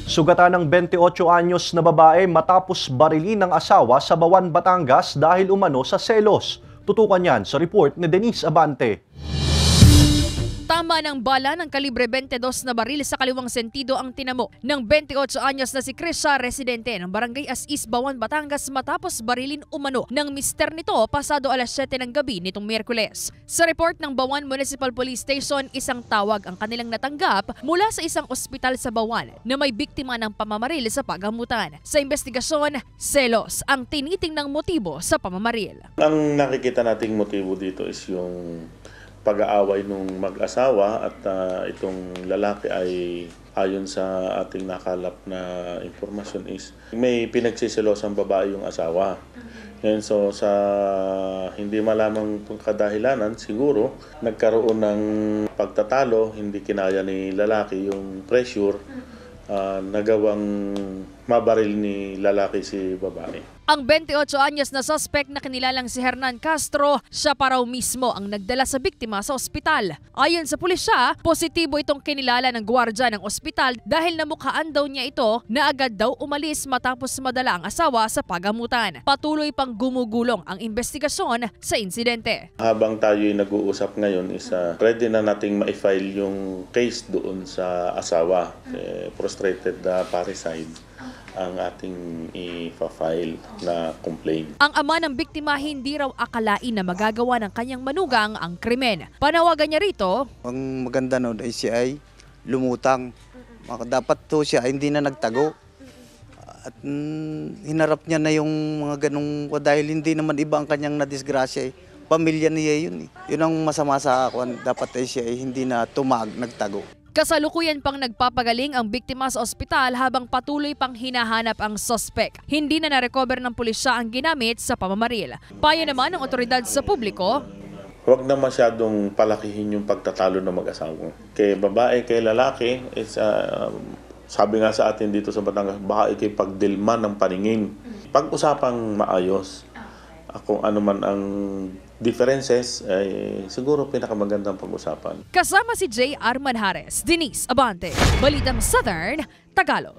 Sugatan ng 28 anyos na babae matapos barilin ng asawa sa Bawan, Batangas dahil umano sa selos. Tutukan yan sa report ni Denise Abante. Tama ng bala ng kalibre 22 na baril sa kaliwang sentido ang tinamo ng 28 anyos na si Krisha, residente ng Barangay Asis, Bawan, Batangas matapos barilin umano ng mister nito pasado alas 7 ng gabi nitong Miyerkules. Sa report ng Bawan Municipal Police Station, isang tawag ang kanilang natanggap mula sa isang ospital sa Bawan na may biktima ng pamamaril sa paggamutan. Sa investigasyon, selos ang tinitingnang motibo sa pamamaril. Ang nakikita nating motibo dito is yung pag-aaway ng mag-asawa at itong lalaki ay ayon sa ating nakalap na informasyon is may pinagsiselosang babae yung asawa. And so sa hindi malamang kadahilanan siguro nagkaroon ng pagtatalo, hindi kinaya ni lalaki yung pressure, nagawang mabaril ni lalaki si babae. Ang 28 anyos na suspect na kinilalang si Hernan Castro, siya pa raw mismo ang nagdala sa biktima sa ospital. Ayon sa pulisya, positibo itong kinilala ng gwardiya ng ospital dahil namukhaan daw niya ito na agad daw umalis matapos madala ang asawa sa pagamutan. Patuloy pang gumugulong ang investigasyon sa insidente. Habang tayo'y nag-uusap ngayon is ready na nating ma-file yung case doon sa asawa, frustrated parricide ang ating i-file na complaint. Ang ama ng biktima hindi raw akalain na magagawa ng kanyang manugang ang krimen. Panawagan niya rito, ang maganda noon ay siya ay lumutang. Dapat to siya hindi na nagtago. At hinarap niya na yung mga ganong dahil hindi naman iba ang kanyang nadisgrasya. Pamilya niya yun. Yun ang masama sa ako. Dapat ay siya ay hindi na nagtago. kasalukuyan pang nagpapagaling ang biktima sa ospital habang patuloy pang hinahanap ang suspect. Hindi na na-recover ng pulisya ang ginamit sa pamamaril. Payo naman ng otoridad sa publiko, huwag na masyadong palakihin yung pagtatalo ng mag-asawa. Kay babae, kay lalaki, sabi nga sa atin dito sa Batangas, baka ikipagdilma ng paningin. Pag-usapang maayos, kung ano man ang differences, ay siguro pinakamagandang pag-usapan. Kasama si J. Arman Hares, Denise Abante, Balitang Southern, Tagalog.